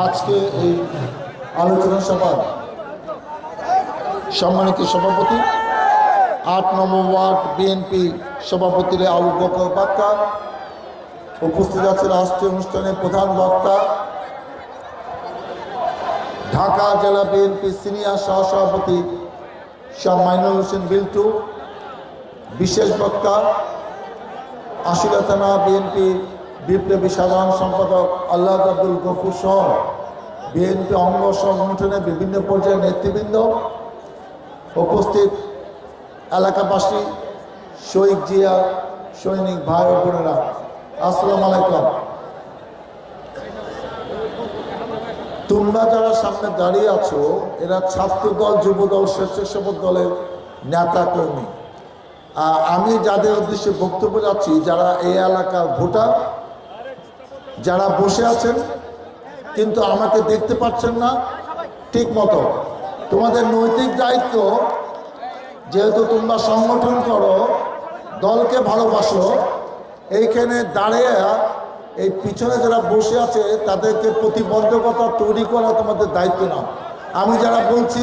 আজকে এই আলোচনা সভার সম্মানিত সভাপতি ৮ নম্বর ওয়ার্ড বিএনপি সভাপতি আবু বকর বাক্কা, উপস্থিত আছেন আজকের অনুষ্ঠানের প্রধান বক্তা ঢাকা জেলা বিএনপি সিনিয়র সহসভাপতি শাহ মাইনুল হোসেন বিল্টু, বিশেষ বক্তা আশুলিয়া থানা বিএনপি বিপ্লবী সাধারণ সম্পাদক আল্লাহ আব্দুল গফুর সহ বিএনপি অঙ্গ সংগঠনের বিভিন্ন পর্যায়ের নেতৃবৃন্দ, উপস্থিত এলাকাবাসী, শহীদ জিয়া সৈনিক ভাই ও বোনেরা, আসসালামু আলাইকুম। তোমরা যারা সামনে দাঁড়িয়ে আছো এরা ছাত্রদল, যুবদল, স্বেচ্ছাসেবক দলের নেতা কর্মী। আমি যাদের উদ্দেশ্যে বক্তব্য যাচ্ছি, যারা এই এলাকার ভোটার, যারা বসে আছেন কিন্তু আমাকে দেখতে পাচ্ছেন না ঠিক মতো, তোমাদের নৈতিক দায়িত্ব, যেহেতু তোমরা সংগঠন করো, দলকে ভালোবাসো, এইখানে দাঁড়িয়ে এই পিছনে যারা বসে আছে তাদেরকে প্রতিবন্ধকতা তৈরি করা তোমাদের দায়িত্ব না। আমি যারা বলছি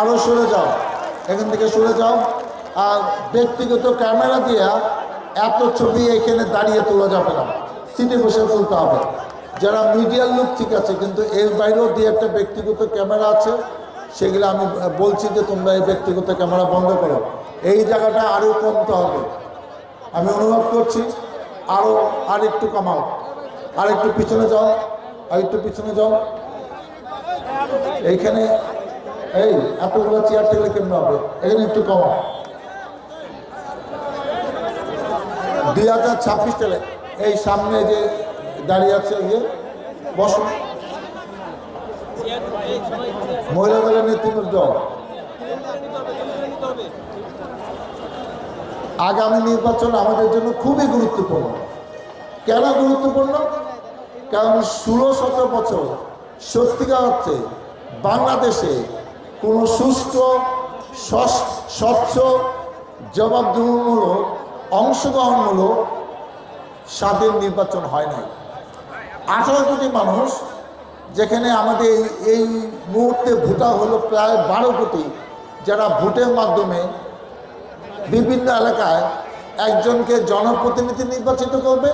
আরও সরে যাও, এখান থেকে সরে যাও। আর ব্যক্তিগত ক্যামেরা দিয়ে এত ছবি এখানে দাঁড়িয়ে তোলা যাবে না, সিটে বসে তুলতে হবে। যারা মিডিয়ার লোক ঠিক আছে, কিন্তু এর বাইরেও দিয়ে একটা ব্যক্তিগত ক্যামেরা আছে, সেগুলো আমি বলছি যে তোমরা এই ব্যক্তিগত ক্যামেরা বন্ধ করো। এই জায়গাটা আরও কমতে হবে, আমি অনুভব করছি। আর একটু কমাও, আর একটু পিছনে যাও, আর একটু পিছনে যাও। এইখানে এই এতগুলো চেয়ার থাকলে কেমন হবে, এখানে একটু কমাও। 2026 সালে এই সামনে যে দাঁড়িয়ে আছে বসো, মহিলা দলের নেতৃত্ব। আগামী নির্বাচন আমাদের জন্য খুবই গুরুত্বপূর্ণ। কেন গুরুত্বপূর্ণ? কারণ 16-17 বছর সত্যিকার অর্থে বাংলাদেশে কোনো সুষ্ঠু, স্বচ্ছ, জবাবদিহিমূলক, অংশগ্রহণমূলক স্বাধীন নির্বাচন হয় নাই। 18 কোটি মানুষ, যেখানে আমাদের এই মুহূর্তে ভোটার হলো প্রায় 12 কোটি, যারা ভোটের মাধ্যমে বিভিন্ন এলাকায় একজনকে জনপ্রতিনিধি নির্বাচিত করবে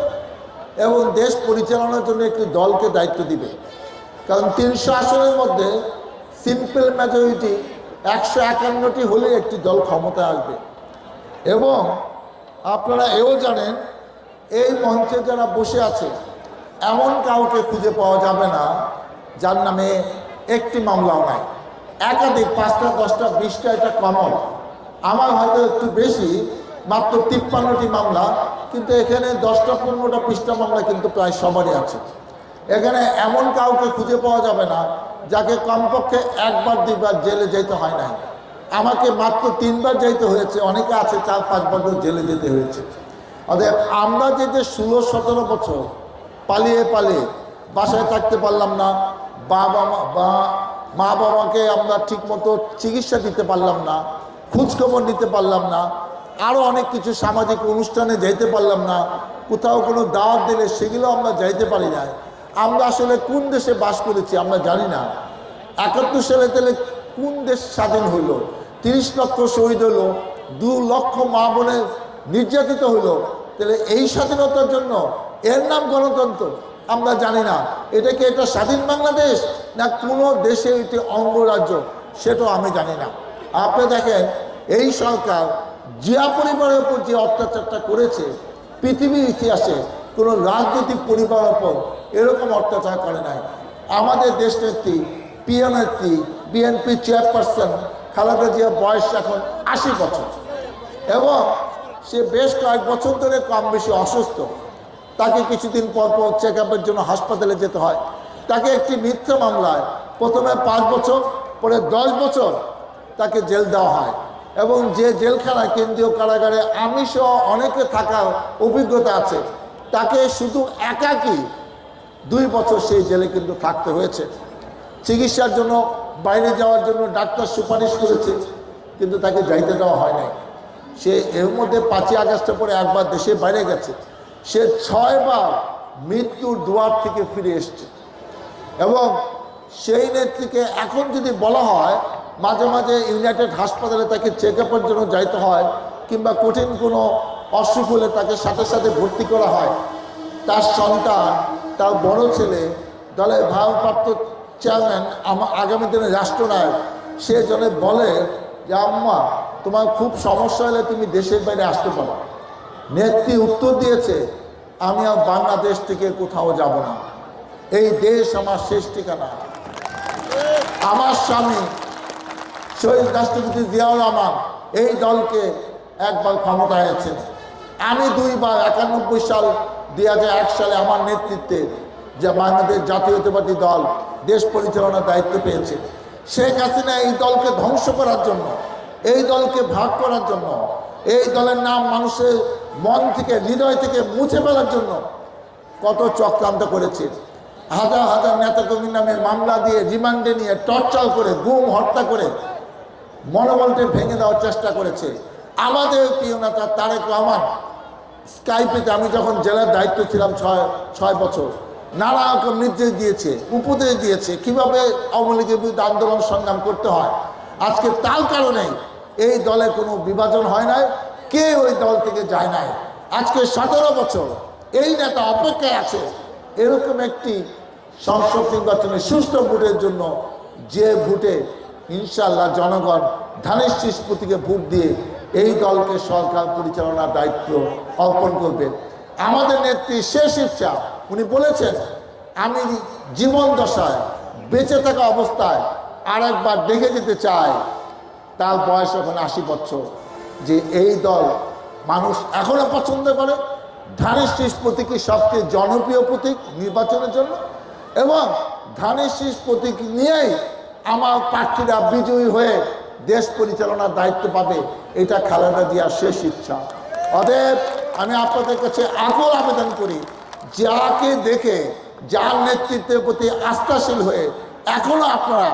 এবং দেশ পরিচালনার জন্য একটি দলকে দায়িত্ব দিবে। কারণ 300 আসনের মধ্যে সিম্পল মেজরিটি 151টি হলে একটি দল ক্ষমতায় আসবে। এবং আপনারা এও জানেন, এই মঞ্চে যারা বসে আছে এমন কাউকে খুঁজে পাওয়া যাবে না যার নামে একটি মামলাও নাই। একাধিক 5টা, 10টা, 20টা, এটা কমন। আমার হয়তো একটু বেশি, মাত্র 53টি মামলা, কিন্তু এখানে 10টা, 15টা, 20টা মামলা কিন্তু প্রায় সবারই আছে। এখানে এমন কাউকে খুঁজে পাওয়া যাবে না যাকে কমপক্ষে 1বার 2বার জেলে যেতে হয় নাই। আমাকে মাত্র 3বার যেতে হয়েছে, অনেকে আছে 4-5 বার জেলে যেতে হয়েছে। অতএব আমরা যে 16-17 বছর পালিয়ে বাসায় থাকতে পারলাম না, মা বাবাকে আমরা ঠিকমতো চিকিৎসা দিতে পারলাম না, খোঁজখবর নিতে পারলাম না, আরও অনেক কিছু সামাজিক অনুষ্ঠানে যেতে পারলাম না, কোথাও কোনো দাওয়াত দিলে সেগুলো আমরা যাইতে পারি না। আমরা আসলে কোন দেশে বাস করেছি আমরা জানি না। 71 সালে তাহলে কোন দেশ স্বাধীন হইল? 30 লক্ষ শহীদ হলো, 2 লক্ষ মা বোনের নির্যাতিত হইল। তাহলে এই স্বাধীনতার জন্য এর নাম গণতন্ত্র? আমরা জানি না। এটা কি এটা স্বাধীন বাংলাদেশ না কোনো দেশে এটি অঙ্গরাজ্য? সেটাও আমি জানি না। আপনি দেখেন, এই সরকার জিয়া পরিবারের উপর যে অত্যাচারটা করেছে, পৃথিবীর ইতিহাসে কোনো রাজনৈতিক পরিবারের উপর এরকম অত্যাচার করে নাই। আমাদের দেশনেত্রী, প্রিয় নেত্রী, বিএনপি চেয়ারপারসন খালেদা জিয়া বয়স এখন 80 বছর এবং সে বেশ কয়েক বছর ধরে কম বেশি অসুস্থ। তাকে কিছুদিন পর চেক আপের জন্য হাসপাতালে যেতে হয়। তাকে একটি মিথ্যা মামলায় প্রথমে 5 বছর, পরে 10 বছর তাকে জেল দেওয়া হয়। এবং যে জেলখানায়, কেন্দ্রীয় কারাগারে আমি সহ অনেকে থাকার অভিজ্ঞতা আছে, তাকে শুধু একাকী 2 বছর সেই জেলে কিন্তু থাকতে হয়েছে। চিকিৎসার জন্য বাইরে যাওয়ার জন্য ডাক্তার সুপারিশ করেছে, কিন্তু তাকে যাইতে দেওয়া হয় নাই। সে এর মধ্যে 5ই আগস্টের পরে একবার দেশের বাইরে গেছে। সে 6 বার মৃত্যুর দুয়ার থেকে ফিরে এসছে এবং সেই নেত্রীকে এখন যদি বলা হয় মাঝে মাঝে ইউনাইটেড হাসপাতালে তাকে চেক আপের জন্য যাইতে হয়, কিংবা কঠিন কোনো অসুখ হলে তাকে সাথে সাথে ভর্তি করা হয়, তার সন্তান, তার বড় ছেলে, দলের ভারপ্রাপ্ত চেয়ারম্যান, আগামী দিনে রাষ্ট্রনায়ক, সে জনে বলে যে আম্মা তোমার খুব সমস্যা হলে তুমি দেশের বাইরে আসতে পারো। নেত্রী উত্তর দিয়েছে, আমি আর বাংলাদেশ থেকে কোথাও যাব না, এই দেশ আমার শেষ ঠিকানা। আমার স্বামী শহীদ রাষ্ট্রপতি জিয়াউর রহমান এই দলকে একবার ক্ষমতায় আছেন, আমি দুইবার 91 সাল 2001 সালে আমার নেতৃত্বে যে বাংলাদেশ জাতীয়তাবাদী দল দেশ পরিচালনার দায়িত্ব পেয়েছে। শেখ হাসিনা এই দলকে ধ্বংস করার জন্য, এই দলকে ভাগ করার জন্য, এই দলের নাম মানুষের মন থেকে, হৃদয় থেকে মুছে ফেলার জন্য কত চক্রান্ত করেছে। হাজার হাজার নেতাকর্মীর নামে মামলা দিয়ে, রিমান্ডে নিয়ে, টর্চার করে, গুম হত্যা করে মনোবলকে ভেঙে দেওয়ার চেষ্টা করেছে। আমাদের প্রিয় নেতা তারেক রহমান স্কাইপেতে, আমি যখন জেলার দায়িত্ব ছিলাম 6 বছর, নানা রকম নির্দেশ দিয়েছে, উপদেশ দিয়েছে কিভাবে আওয়ামী লীগের বিরুদ্ধে আন্দোলন সংগ্রাম করতে হয়। আজকে তার কারণে এই দলে কোনো বিভাজন হয় নাই, কে ওই দল থেকে যায় নাই। আজকে 17 বছর এই নেতা অপেক্ষায় আছে এরকম একটি সংসদ নির্বাচনে সুষ্ঠু ভোটের জন্য, যে ভোটে ইনশাআল্লাহ জনগণ ধানের শীষ প্রতীকে ভোট দিয়ে এই দলকে সরকার পরিচালনার দায়িত্ব অর্পণ করবেন। আমাদের নেত্রী শেষ ইচ্ছা, উনি বলেছেন আমি জীবন দশায় বেঁচে থাকা অবস্থায় আরেকবার দেখে যেতে চাই। তার বয়স এখন 80 বছর, যে এই দল মানুষ এখনো পছন্দ করে। ধানের শীষ প্রতীকই সবচেয়ে জনপ্রিয় প্রতীক নির্বাচনের জন্য, এবং ধানের শীষ প্রতীক নিয়েই আমার প্রার্থীরা বিজয়ী হয়ে দেশ পরিচালনার দায়িত্ব পাবে, এটা খালেদা জিয়ার শেষ ইচ্ছা। অতএব আমি আপনাদের কাছে আকুল আবেদন করি, যাকে দেখে, যার নেতৃত্বের প্রতি আস্থাশীল হয়ে এখনো আপনারা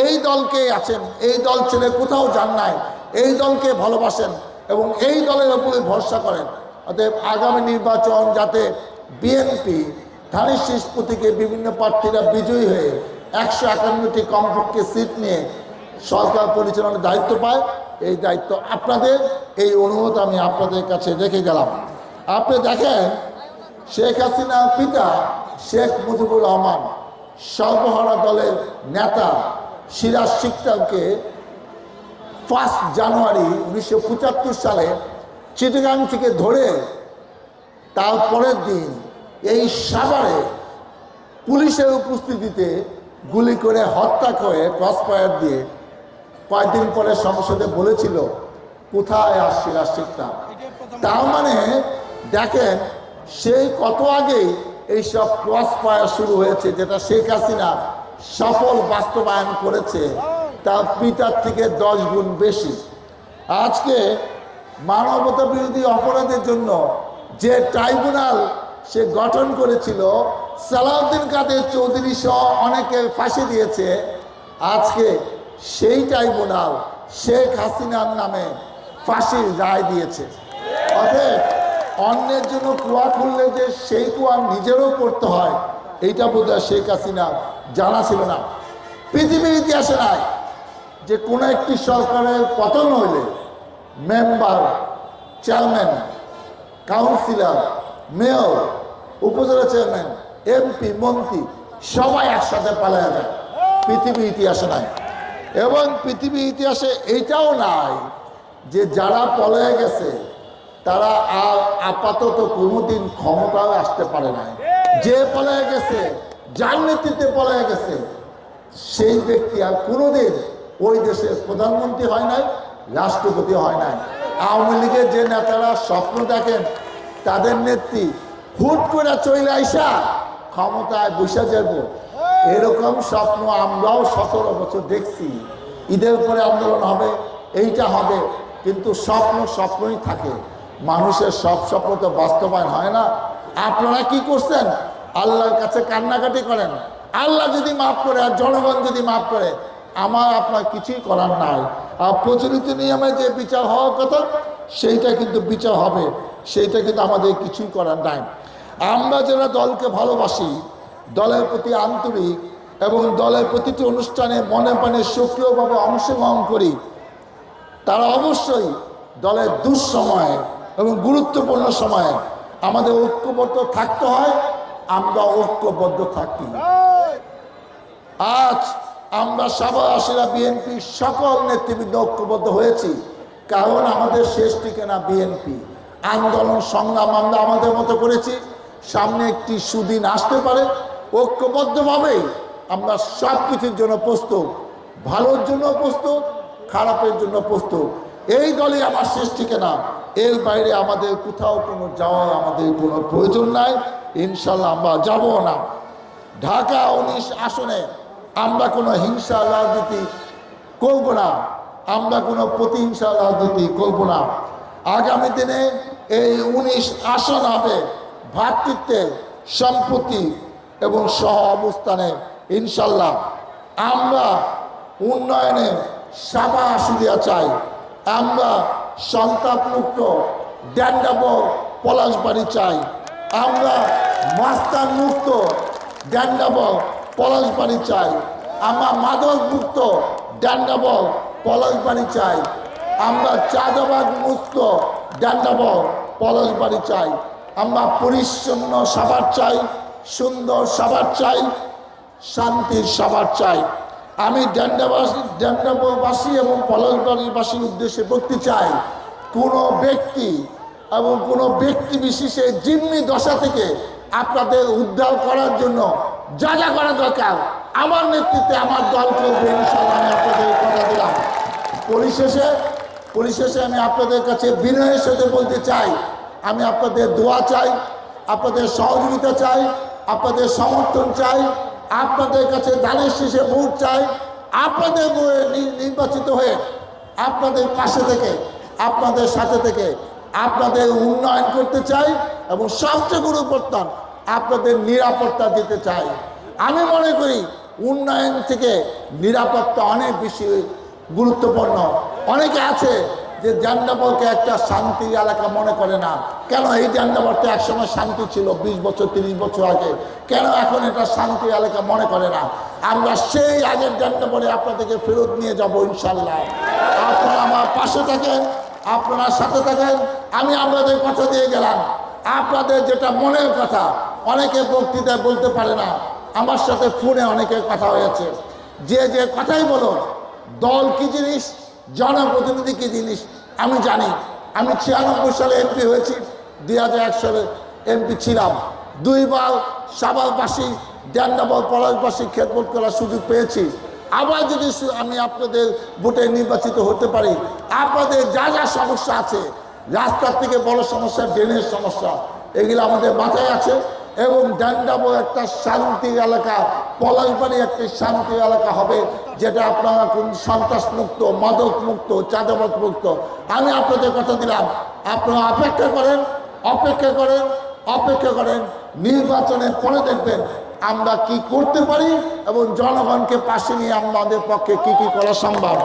এই দলকে আছেন, এই দল ছেড়ে কোথাও যান নাই, এই দলকে ভালোবাসেন এবং এই দলের উপরে ভরসা করেন। অতএব আগামী নির্বাচন যাতে বিএনপি ধানের শীষ প্রতীকে বিভিন্ন প্রার্থীরা বিজয়ী হয়ে 151টি কমপক্ষে সিট নিয়ে সরকার পরিচালনার দায়িত্ব পায়, এই দায়িত্ব আপনাদের, এই অনুরোধ আমি আপনাদের কাছে রেখে গেলাম। আপনি দেখেন শেখ হাসিনার পিতা শেখ মুজিবুর রহমান সর্বহারা দলের নেতা সিরাজ শিকদারকে 1 জানুয়ারি 1975 সালে চিটাগাং থেকে ধরে তার পরের দিন এই সাভারে পুলিশের উপস্থিতিতে গুলি করে হত্যা করে ক্রসফায়ার দিয়ে কয়েকদিন পরে সংসদে বলেছিল কোথায় আসছে রাষ্ট্রটা। তার মানে দেখেন সেই কত আগেই এইসব ক্রসফায়ার শুরু হয়েছে, যেটা শেখ হাসিনা সফল বাস্তবায়ন করেছে তার পিতার থেকে 10 গুণ বেশি। আজকে মানবতা বিরোধী অপরাধের জন্য যে ট্রাইব্যুনাল সে গঠন করেছিল, সালাউদ্দিন কাদের চৌধুরী সহ অনেকে ফাঁসি দিয়েছে, আজকে সেই ট্রাইব্যুনাল শেখ হাসিনার নামে ফাঁসির রায় দিয়েছে। অতএব অন্যের জন্য কুয়া খুললে যে সেই কুয়া নিজেরও করতে হয়, এইটা বোধহয় শেখ হাসিনা জানা ছিল না। পৃথিবীর ইতিহাসে নাই যে কোনো একটি সরকারের পতন হইলে মেম্বার, চেয়ারম্যান, কাউন্সিলর, মেয়র, উপজেলা চেয়ারম্যান, এমপি, মন্ত্রী সবাই একসাথে পালায় যায়, পৃথিবীর ইতিহাসে নাই। এবং পৃথিবীর ইতিহাসে এইটাও নাই যে যারা পলায় গেছে তারা আর আপাতত কোনোদিন ক্ষমতাও আসতে পারে নাই। যে পলায় গেছে, যার নেতৃত্বে পলায় গেছে, সেই ব্যক্তি আর কোনোদিন ওই দেশের প্রধানমন্ত্রী হয় নাই, রাষ্ট্রপতি হয় নাই। আওয়ামী লীগের যে নেতারা স্বপ্ন দেখেন তাদের নেত্রী হুট করে চলে আইসা ক্ষমতায় বসে যাব, এরকম স্বপ্ন আমরাও 17 বছর দেখছি। ঈদের পরে আন্দোলন হবে, এইটা হবে, কিন্তু স্বপ্ন স্বপ্নই থাকে, মানুষের সব স্বপ্ন তো বাস্তবায়ন হয় না। আপনারা কি করছেন? আল্লাহর কাছে কান্নাকাটি করেন, আল্লাহ যদি মাফ করে আর জনগণ যদি মাফ করে, আমার আপনার কিছুই করার নাই। আর প্রচলিত নিয়মে যে বিচার হওয়ার কথা সেইটা কিন্তু বিচার হবে, সেইটা কিন্তু আমাদের কিছুই করার নাই। আমরা যারা দলকে ভালোবাসি, দলের প্রতি আন্তরিক এবং দলের প্রতিটি অনুষ্ঠানে মনে প্রাণে সক্রিয়ভাবে অংশগ্রহণ করি, তারা অবশ্যই দলের দুঃসময়ে এবং গুরুত্বপূর্ণ সময়ে আমাদের ঐক্যবদ্ধ থাকতে হয়। আমরা ঐক্যবদ্ধ থাকি। আজ আমরা সাভারবাসীরা বিএনপি সকল নেতৃবৃন্দ ঐক্যবদ্ধ হয়েছি, কারণ আমাদের শেষ ঠিকানা বিএনপি। আন্দোলন সংগ্রাম আমরা আমাদের মতো করেছি, সামনে একটি সুদিন আসতে পারে, ঐক্যবদ্ধভাবেই আমরা সব কিছুর জন্য প্রস্তুত, ভালোর জন্য প্রস্তুত, খারাপের জন্য প্রস্তুত। এই দলই আমার শেষ ঠিকানা, এর বাইরে আমাদের কোথাও কোনো যাওয়ার আমাদের কোনো প্রয়োজন নাই, ইনশাল্লাহ আমরা যাব না। ঢাকা 19 আসনে আমরা কোনো হিংসা রাজনীতি করব না, আমরা কোনো প্রতিহিংসা রাজনীতি করব না। আগামী দিনে এই 19 আসন হবে ভ্রাতৃত্বে, সম্প্রীতি এবং সহ অবস্থানে। ইনশাল্লাহ আমরা উন্নয়নে সাবা আসিয়া চাই। আমরা সন্তানমুক্ত ড্যান্ডাব পলাশবাড়ি চাই। আমরা মাস্তান মুক্ত ড্যান্ডাব পলাশবাড়ি চাই। আমরা মাদক মুক্ত ড্যান্ডাব পলাশবাড়ি চাই। আমরা চাঁদাবাজ মুক্ত ড্যান্ডাব পলাশবাড়ি চাই। আমরা পরিচ্ছন্ন সাভার চাই, সুন্দর সাভার চাই, শান্তির সাভার চাই। আমি ড্যান্ডাববাসী এবং পলাশবাড়িবাসীর উদ্দেশ্যে বলতে চাই, কোনো ব্যক্তি এবং কোনো ব্যক্তি বিশেষে জিম্মি দশা থেকে আপনাদের উদ্ধার করার জন্য যা যা করা দরকার আমার নেতৃত্বে আমার দল করবে, ইনশাআল্লাহ আমি আপনাদের কথা দিলাম। পরিশেষে আমি আপনাদের কাছে বিনয়ের সাথে বলতে চাই, আমি আপনাদের দোয়া চাই, আপনাদের সহযোগিতা চাই, আপনাদের সমর্থন চাই, আপনাদের কাছে দানের শেষে ভোট চাই। আপনাদের নির্বাচিত হয়ে আপনাদের পাশে থেকে, আপনাদের সাথে থেকে আপনাদের উন্নয়ন করতে চাই এবং সবচেয়ে গুরুত্বপূর্ণ আপনাদের নিরাপত্তা দিতে চাই। আমি মনে করি উন্নয়ন থেকে নিরাপত্তা অনেক বেশি গুরুত্বপূর্ণ। অনেকে আছে যে ড্যান্ডাবলকে একটা শান্তির এলাকা মনে করে না। কেন? এই ড্যান্ডাবলটা একসময় শান্তি ছিল 20 বছর 30 বছর আগে, কেন এখন এটা শান্তি এলাকা মনে করে না? আমরা সেই আগের ড্যান্ডাবলে আপনাদেরকে ফেরত নিয়ে যাব ইনশাল্লাহ। আপনারা আমার পাশে থাকেন, আপনারা সাথে থাকেন। আমি আপনাদের কথা দিয়ে গেলাম, আপনাদের যেটা মনের কথা অনেকে বক্তৃতায় বলতে পারে না। আমার সাথে ফোনে অনেকের কথা হয়েছে, যে যে কথাই বলো, দল কি জিনিস, জনপ্রতিনিধি কি জিনিস আমি জানি। আমি 96 সালে এমপি হয়েছি, 2001 সালে এমপি ছিলাম। 2 বার সাভারবাসী, ড্যান্ডাবল পলাশবাসী খেদমত করার সুযোগ পেয়েছি। আবার যদি আমি আপনাদের ভোটে নির্বাচিত হতে পারি, আপনাদের যা যা সমস্যা আছে, রাস্তার থেকে বড় সমস্যা ড্রেনের সমস্যা, এগুলো আমাদের মাথায় আছে। এবং ড্যান্ডাবো একটা শান্তির এলাকা, পলাশবাড়ি একটি শান্তির এলাকা হবে, যেটা আপনারা কোন সন্ত্রাস মুক্ত, মাদক মুক্ত, চাঁদাবাজ মুক্ত। আমি আপনাদের কথা দিলাম, আপনারা অপেক্ষা করেন, অপেক্ষা করেন, অপেক্ষা করেন। নির্বাচনের পরে দেখবেন আমরা কি করতে পারি এবং জনগণকে পাশে নিয়ে আমাদের পক্ষে কি কি করা সম্ভব।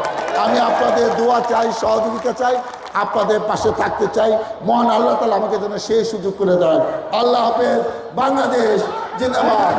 আমি আপনাদের দোয়া চাই, সহযোগিতা চাই, আপনাদের পাশে থাকতে চাই। মহান আল্লাহ তাআলা আমাকে যেন সেই সুযোগ করে দেয়। আল্লাহ হাফেজ। বাংলাদেশ জিন্দাবাদ।